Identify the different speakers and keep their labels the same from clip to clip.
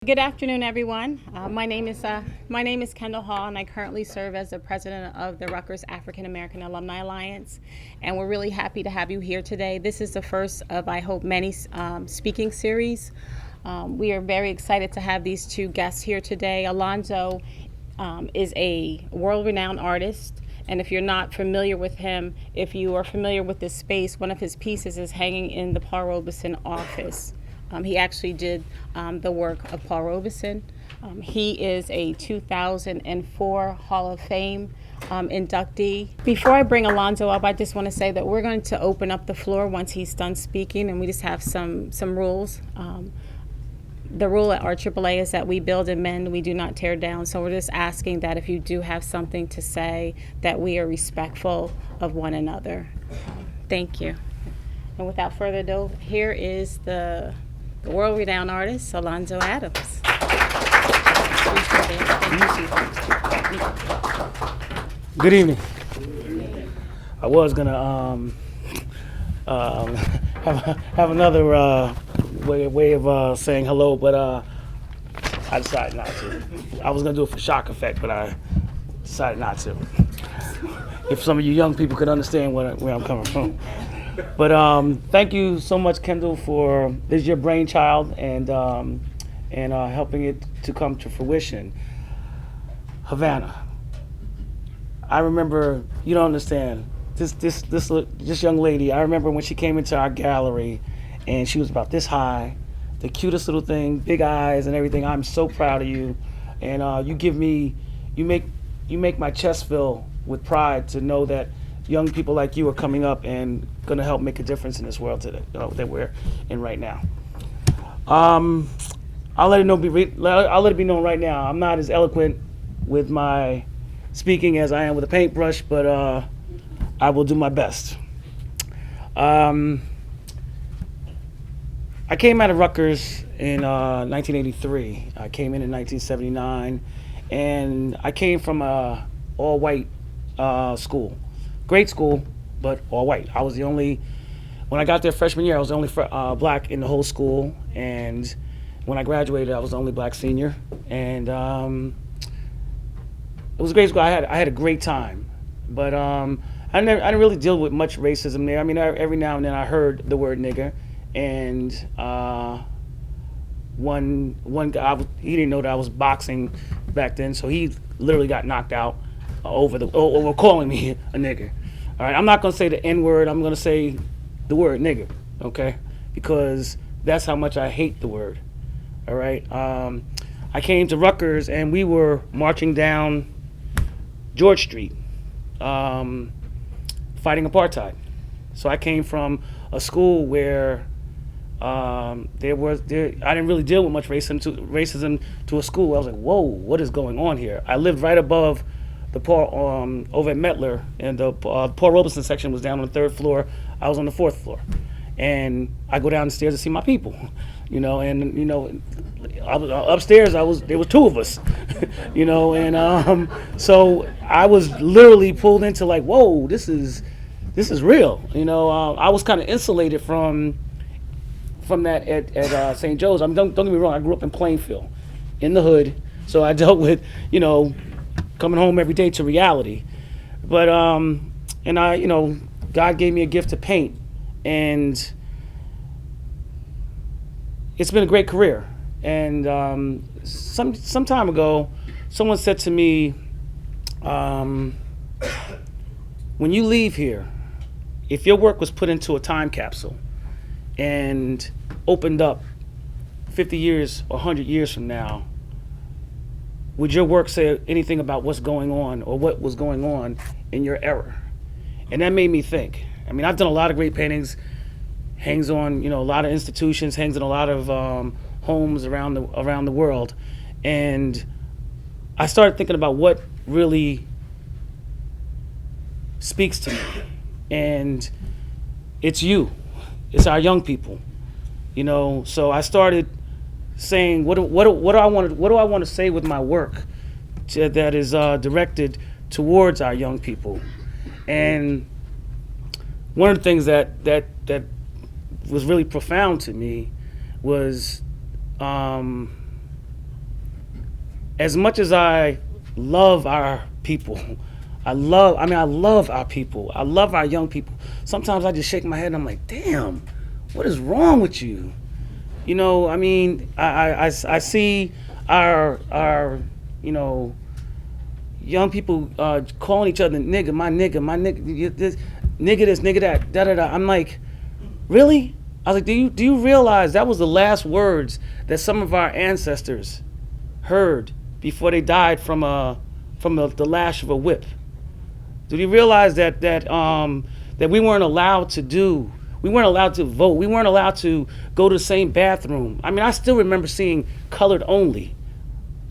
Speaker 1: Good afternoon, everyone. My name is Kendall Hall, and I currently serve as the president of the Rutgers African-American Alumni Alliance. And we're really happy to have you here today. This is the first of, I hope, many speaking series. We are very excited to have these two guests here today. Alonzo is a world-renowned artist. And if you're not familiar with him, if you are familiar with this space, one of his pieces is hanging in the Paul Robeson office. He actually did the work of Paul Robeson. He is a 2004 Hall of Fame inductee. Before I bring Alonzo up, I just want to say that we're going to open up the floor once he's done speaking, and we just have some rules. The rule at RAAA is that we build and mend, we do not tear down. So we're just asking that if you do have something to say, that we are respectful of one another. Thank you. And without further ado, here is the world-renowned artist, Alonzo Adams.
Speaker 2: Good evening. I was gonna have another way of saying hello, but I decided not to. I was gonna do it for shock effect, but I decided not to. If some of you young people could understand where I'm coming from. But thank you so much, Kendall, for this is your brainchild and helping it to come to fruition. Havana. I remember, you don't understand, this young lady, I remember when she came into our gallery and she was about this high, the cutest little thing, big eyes and everything. I'm so proud of you. And you make my chest fill with pride to know that young people like you are coming up and going to help make a difference in this world today, that we're in right now. I'll let it be known right now. I'm not as eloquent with my speaking as I am with a paintbrush, but I will do my best. I came out of Rutgers in 1983. I came in 1979, and I came from a all-white school. Great school, but all white. I was the only, when I got there freshman year, I was the only black in the whole school. And when I graduated, I was the only black senior. And it was a great school. I had a great time. But I didn't really deal with much racism there. I mean, every now and then I heard the word nigger. And one guy, he didn't know that I was boxing back then, so he literally got knocked out over calling me a nigger. All right, I'm not gonna say the N-word. I'm gonna say the word nigger, okay? Because that's how much I hate the word. All right. I came to Rutgers and we were marching down George Street, fighting apartheid. So I came from a school where I didn't really deal with much racism to a school. I was like, whoa, what is going on here? I lived right above the Paul, over at Mettler, and the Paul Robeson section was down on the 3rd floor. I was on the 4th floor, and I go down the stairs to see my people, and upstairs there was 2 of us, and so I was literally pulled into like, whoa, this is real, I was kind of insulated from that at St. Joe's. Don't get me wrong, I grew up in Plainfield, in the hood, so I dealt with coming home every day to reality. But God gave me a gift to paint, and it's been a great career. And some time ago, someone said to me, when you leave here, if your work was put into a time capsule and opened up 50 years or 100 years from now, would your work say anything about what's going on or what was going on in your era? And that made me think. I mean, I've done a lot of great paintings, hangs on, a lot of institutions, hangs in a lot of homes around the world. And I started thinking about what really speaks to me. And it's you. It's our young people. So I started saying, what do I want to say with my work that is directed towards our young people? And one of the things that was really profound to me was as much as I love our people, I love our people. I love our young people. Sometimes I just shake my head and I'm like, damn, what is wrong with you? You know, I mean, I see our young people calling each other nigga, my nigga, this, nigga that, da da da. I'm like, really? I was like, do you realize that was the last words that some of our ancestors heard before they died from the lash of a whip? Do you realize that we weren't allowed to do? We weren't allowed to vote. We weren't allowed to go to the same bathroom. I mean, I still remember seeing colored only.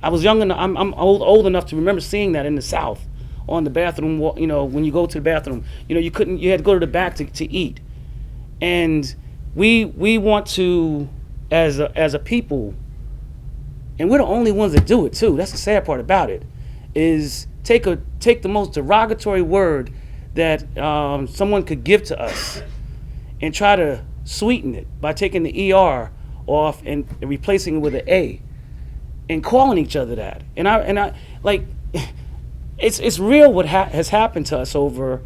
Speaker 2: I was young enough. I'm old enough to remember seeing that in the South, on the bathroom. You know, when you go to the bathroom, you know, you had to go to the back to eat. And we want to, as a people, and we're the only ones that do it too. That's the sad part about it, is take the most derogatory word that someone could give to us, and try to sweeten it by taking the ER off and replacing it with an A, and calling each other that. And I like, it's real what has happened to us over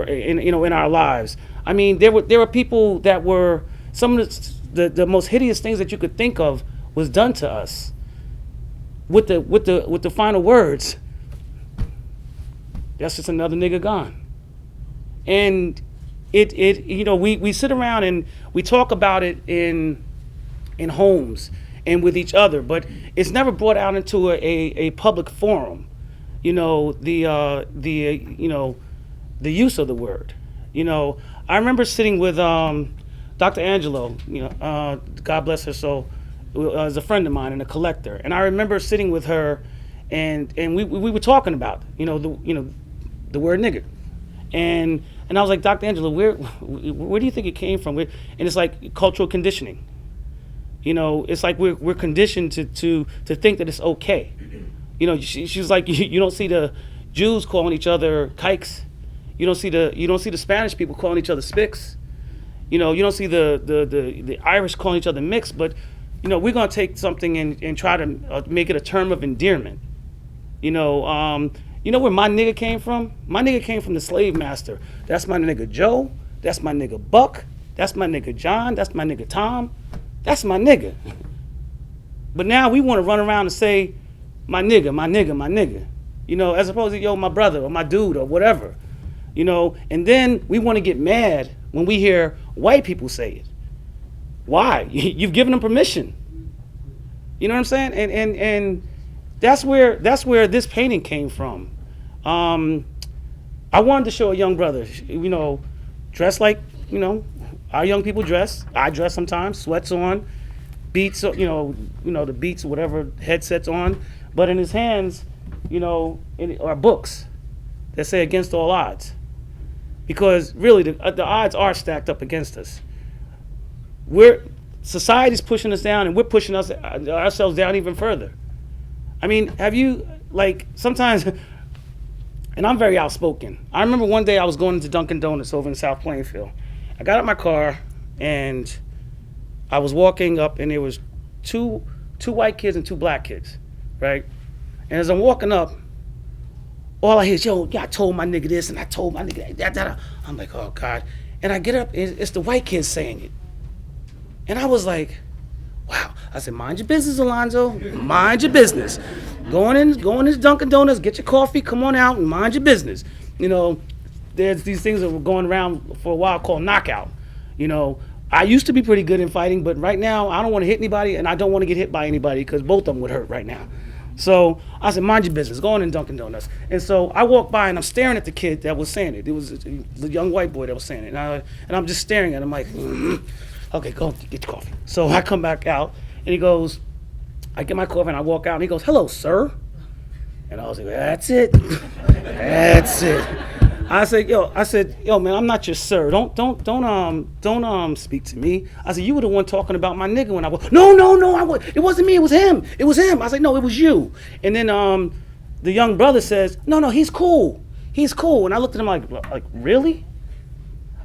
Speaker 2: in our lives. I mean, there were people that were, some of the most hideous things that you could think of was done to us. With the final words, that's just another nigga gone. And it you know, we sit around and we talk about it in homes and with each other, but it's never brought out into a public forum. You know, the use of the word. You know, I remember sitting with Dr. Angelo, you know, God bless her soul, is a friend of mine and a collector. And I remember sitting with her, and we were talking about, the word nigger. And I was like, Dr. Angelo, where do you think it came from? And it's like cultural conditioning. You know, it's like we're conditioned to think that it's okay. You know, she was like, you don't see the Jews calling each other kikes. You don't see the Spanish people calling each other spics. You know, you don't see the Irish calling each other mixed. But, you know, we're gonna take something and try to make it a term of endearment. You know where my nigga came from? My nigga came from the slave master. That's my nigga Joe. That's my nigga Buck. That's my nigga John. That's my nigga Tom. That's my nigga. But now we want to run around and say, my nigga, my nigga, my nigga. You know, as opposed to, yo, my brother or my dude or whatever. You know, and then we want to get mad when we hear white people say it. Why? You've given them permission. You know what I'm saying? And that's where this painting came from. I wanted to show a young brother, dressed like, our young people dress. I dress sometimes, sweats on, beats, the beats, whatever, headsets on. But in his hands, are books that say against all odds. Because really, the odds are stacked up against us. Society's pushing us down, and we're pushing ourselves down even further. I mean, have you, sometimes, and I'm very outspoken. I remember one day I was going into Dunkin' Donuts over in South Plainfield. I got out my car, and I was walking up, and there was two white kids and two black kids, right? And as I'm walking up, all I hear is, yo, I told my nigga this, and I told my nigga that. I'm like, oh, God. And I get up, and it's the white kids saying it. And I was like, wow. I said, mind your business, Alonzo. Mind your business. Go into Dunkin' Donuts, get your coffee, come on out, and mind your business. There's these things that were going around for a while called knockout. I used to be pretty good in fighting, but right now I don't want to hit anybody, and I don't want to get hit by anybody because both of them would hurt right now. So I said, mind your business, go on in Dunkin' Donuts. And so I walked by, and I'm staring at the kid that was saying it. It was the young white boy that was saying it. And I'm just staring at him like, okay, go get your coffee. So I come back out, and he goes, I get my coffee, and I walk out, and he goes, hello, sir. And I was like, that's it. That's it. I said, yo, man, I'm not your sir. Don't speak to me. I said, you were the one talking about my nigga when I was. No, it wasn't me. It was him. I was like, no, it was you. And then the young brother says, no, he's cool. He's cool. And I looked at him like, really?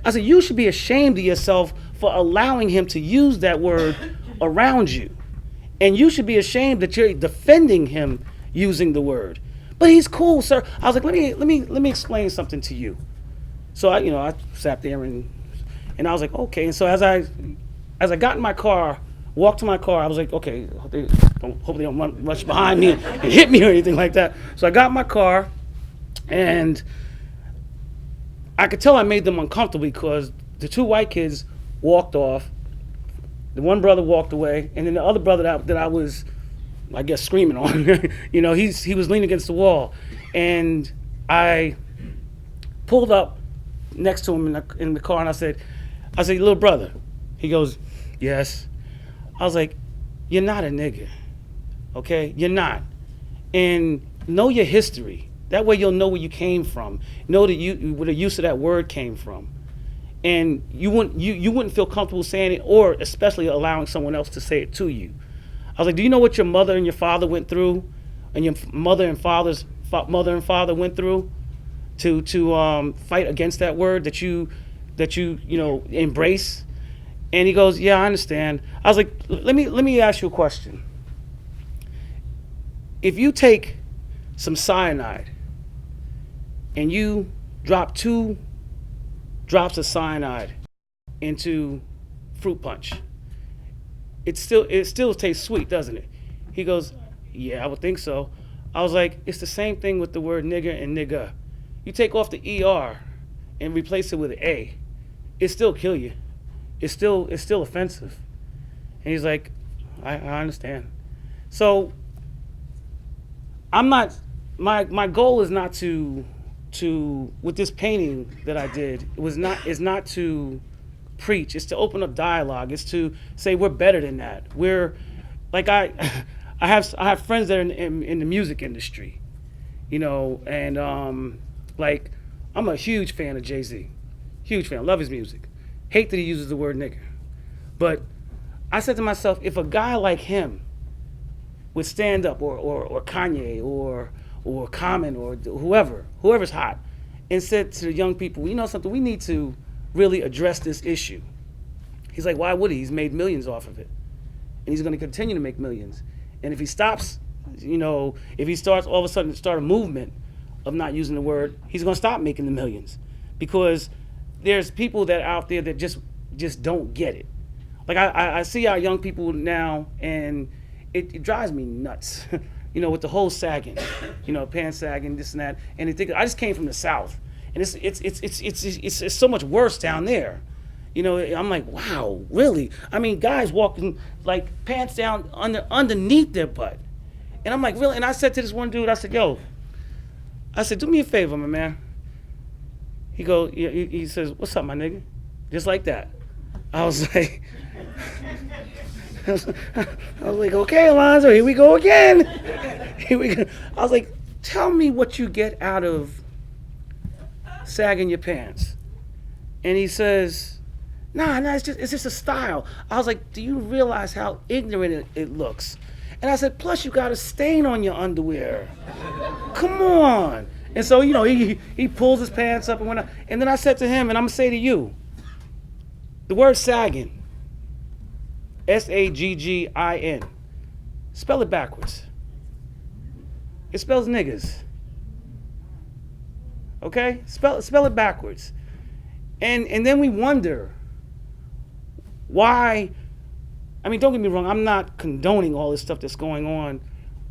Speaker 2: I said, you should be ashamed of yourself for allowing him to use that word around you. And you should be ashamed that you're defending him using the word. But he's cool, sir. I was like, let me explain something to you. So I sat there and I was like, okay. And so as I got in my car, walked to my car, I was like, okay, hope they don't rush behind me and hit me or anything like that. So I got in my car, and I could tell I made them uncomfortable because the two white kids walked off. The one brother walked away, and then the other brother that I was, I guess, screaming on, he was leaning against the wall. And I pulled up next to him in the car, and I said, little brother. He goes, yes. I was like, you're not a nigga, okay? You're not. And know your history. That way you'll know where you came from. Know where the use of that word came from. And you wouldn't feel comfortable saying it, or especially allowing someone else to say it to you. I was like, do you know what your mother and your father went through, and your mother and father's mother and father went through to fight against that word that you embrace? And he goes, yeah, I understand. I was like, let me ask you a question. If you take some cyanide and you drop 2 drops of cyanide into fruit punch, it still tastes sweet, doesn't it? He goes, yeah, I would think so. I was like, it's the same thing with the word nigger and nigga. You take off the ER and replace it with an A, it still kill you. It's still offensive. And he's like, I understand. So I'm not, my goal is not to with this painting that I did, is not to preach. It's to open up dialogue. It's to say we're better than that. We're like I have friends that are in the music industry, and like I'm a huge fan of Jay-Z, huge fan. Love his music. Hate that he uses the word nigger, but I said to myself, if a guy like him would stand up, or Kanye, or Common, or whoever's hot, and said to the young people, you know something, we need to really address this issue. He's like, why would he? He's made millions off of it, and he's going to continue to make millions. And if he stops, if he starts all of a sudden to start a movement of not using the word, he's going to stop making the millions, because there's people that out there that just don't get it. Like I see our young people now, and it drives me nuts. With the whole sagging, pants sagging, this and that. And I just came from the South, and it's so much worse down there. I'm like, wow, really? I mean, guys walking like pants down underneath their butt, and I'm like, really? And I said to this one dude, I said, do me a favor, my man. He says, what's up, my nigga? Just like that. I was like, okay, Alonzo, here we go again. Here we go. I was like, tell me what you get out of sagging your pants. And he says, nah, it's just a style. I was like, do you realize how ignorant it looks? And I said, plus you got a stain on your underwear. Come on. And so, he pulls his pants up and went up. And then I said to him, and I'm going to say to you, the word sagging, S-A-G-G-I-N, spell it backwards. It spells niggas. Okay? Spell it backwards. And then we wonder why. I mean, don't get me wrong, I'm not condoning all this stuff that's going on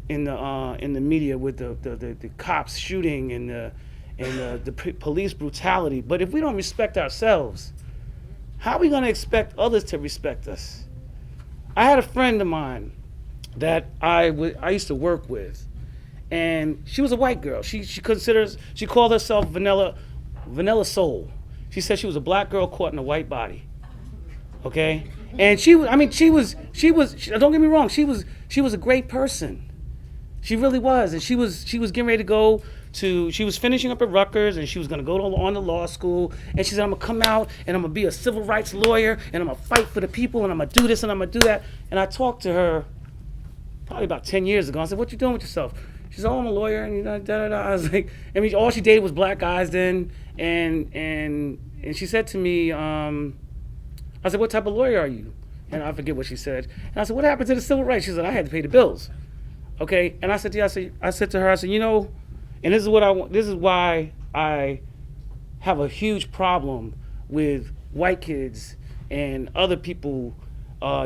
Speaker 2: in the media with the cops shooting and the police brutality. But if we don't respect ourselves, how are we going to expect others to respect us? I had a friend of mine that I used to work with, and she was a white girl. She called herself Vanilla Soul. She said she was a black girl caught in a white body. Okay? And she was, don't get me wrong, she was a great person. She really was. And she was getting ready to go to, she was finishing up at Rutgers, and she was going to go on to law school. And she said, I'm going to come out and I'm going to be a civil rights lawyer, and I'm going to fight for the people, and I'm going to do this and I'm going to do that. And I talked to her probably about 10 years ago. I said, what you doing with yourself? She said, oh, I'm a lawyer, and da-da-da. I was like, all she dated was black guys then. And she said to me, I said, what type of lawyer are you? And I forget what she said. And I said, what happened to the civil rights? She said, I had to pay the bills. Okay, and I said to her, I said, you know, and this is what I want. This is why I have a huge problem with white kids and other people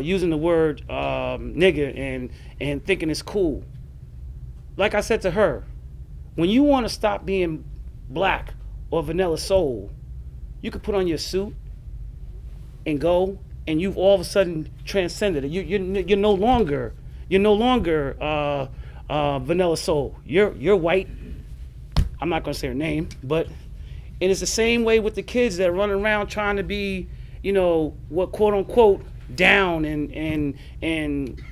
Speaker 2: using the word nigger and thinking it's cool. Like I said to her, when you want to stop being black or vanilla soul, you could put on your suit and go, and you've all of a sudden transcended it. You're no longer vanilla soul. You're white. I'm not gonna say her name, but and it's the same way with the kids that run around trying to be, you know, what quote unquote down and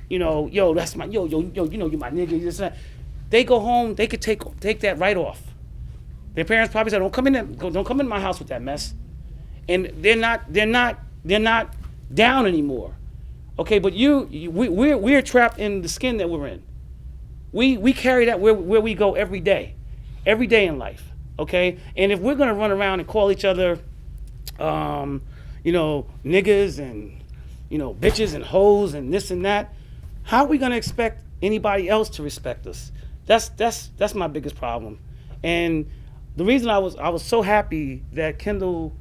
Speaker 2: you know, yo, that's my yo, you know, you're my nigga. This and that. They go home, they could take that right off. Their parents probably said, don't come in my house with that mess. And they're not down anymore. Okay, but we're trapped in the skin that we're in. We carry that where we go every day in life. Okay, and if we're gonna run around and call each other, you know, niggas and, you know, bitches and hoes and this and that, how are we gonna expect anybody else to respect us? That's my biggest problem. And the reason I was so happy that Kendall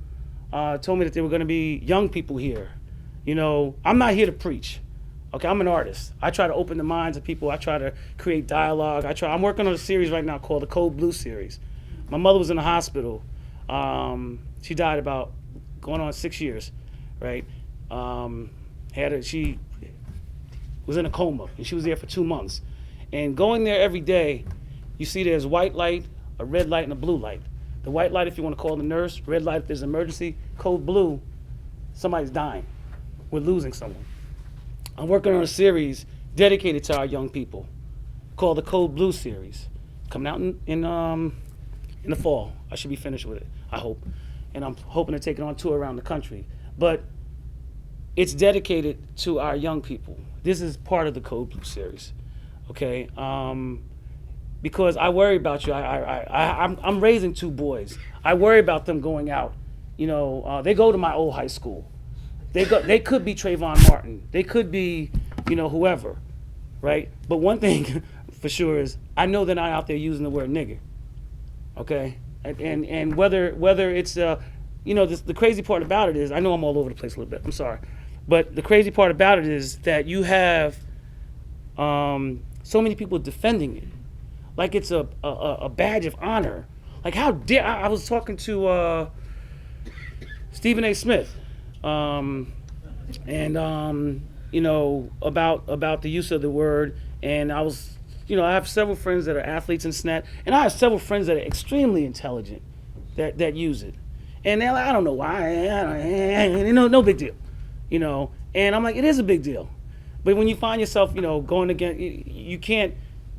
Speaker 2: told me that there were gonna be young people here. You know, I'm not here to preach. Okay, I'm an artist. I try to open the minds of people. I try to create dialogue. I'm working on a series right now called the Code Blue series. My mother was in the hospital. She died about going on 6 years, right? She was in a coma, and she was there for 2 months. And going there every day, you see there's white light, a red light, and a blue light. The white light if you want to call the nurse, red light if there's an emergency, code blue, somebody's dying. We're losing someone. I'm working on a series dedicated to our young people called the Code Blue series, coming out in the fall. I should be finished with it, I hope. And I'm hoping to take it on tour around the country. But it's dedicated to our young people. This is part of the Code Blue series, okay? Because I worry about you. I'm raising 2 boys. I worry about them going out. You know, they go to my old high school. They could be Trayvon Martin. They could be, you know, whoever, right? But one thing for sure is I know they're not out there using the word nigger, okay? And whether it's, you know, the crazy part about it is, I know I'm all over the place a little bit, I'm sorry. But the crazy part about it is that you have so many people defending it. Like it's a badge of honor. Like how dare, I was talking to Stephen A. Smith, you know, about the use of the word, and I was, you know, I have several friends that are athletes in SNAT, and I have several friends that are extremely intelligent that use it, and they're like, I don't know why, you know, no big deal, you know, and I'm like, it is a big deal, but when you find yourself, you know, going against, you can't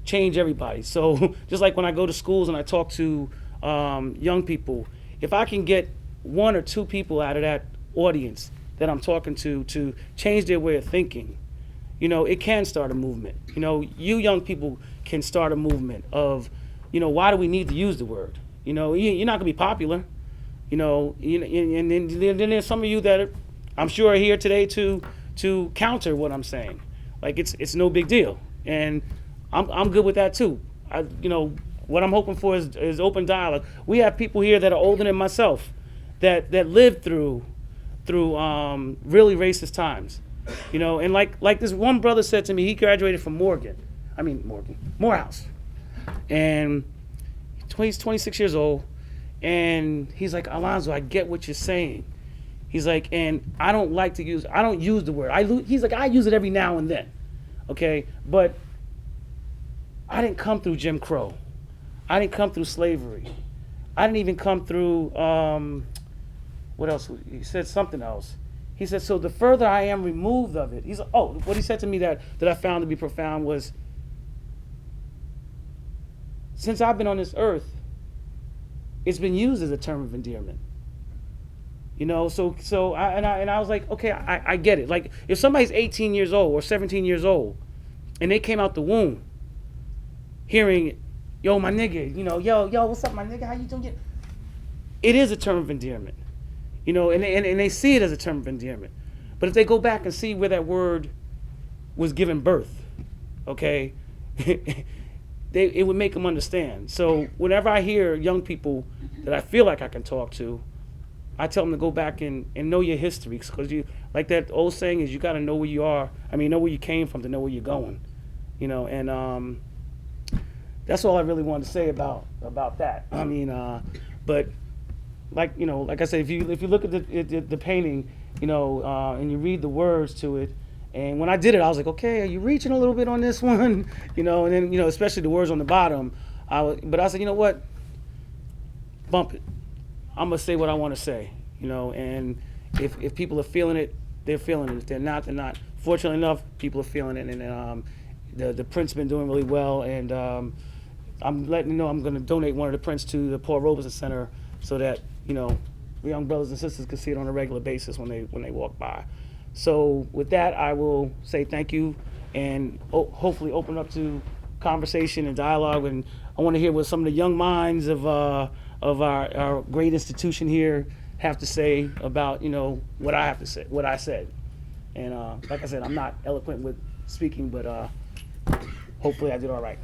Speaker 2: change everybody. So just like when I go to schools and I talk to young people, if I can get 1 or 2 people out of that audience that I'm talking to change their way of thinking, you know, it can start a movement. You know, you young people can start a movement of, you know, why do we need to use the word? You know, you're not gonna be popular, you know, and then there's some of you that I'm sure are here today to counter what I'm saying. Like it's no big deal, and I'm good with that too. You know, what I'm hoping for is open dialogue. We have people here that are older than myself that lived through really racist times, you know. And like this one brother said to me, he graduated from Morehouse, and he's 26 years old, and he's like, Alonzo, I get what you're saying. He's like, and I don't use the word. He's like, I use it every now and then, okay, but I didn't come through Jim Crow. I didn't come through slavery. I didn't even come through, what else? He said something else. He said, so the further I am removed of it, what he said to me that I found to be profound was, since I've been on this earth, it's been used as a term of endearment. You know, I was like, okay, I get it. Like if somebody's 18 years old or 17 years old and they came out the womb hearing, yo, my nigga, you know, yo, what's up, my nigga, how you doing? It is a term of endearment, you know, and they see it as a term of endearment. But if they go back and see where that word was given birth, okay, it would make them understand. So whenever I hear young people that I feel like I can talk to, I tell them to go back and know your history, because you, like that old saying is, you got to know where you are. I mean, know where you came from to know where you're going, you know. And that's all I really wanted to say about that. I mean, but like, you know, like I said, if you look at the painting, you know, and you read the words to it, and when I did it, I was like, okay, are you reaching a little bit on this one, you know? And then, you know, especially the words on the bottom, but I said, you know what, bump it. I'm gonna say what I want to say, you know. And if people are feeling it, they're feeling it. If they're not, they're not. Fortunately enough, people are feeling it, and the print's been doing really well. And I'm letting you know I'm gonna donate one of the prints to the Paul Robeson Center, so that, you know, the young brothers and sisters can see it on a regular basis when they walk by. So with that, I will say thank you, and hopefully open up to conversation and dialogue. And I want to hear what some of the young minds of our great institution here have to say about, you know, what I have to say, what I said. And like I said, I'm not eloquent with speaking, but hopefully I did all right.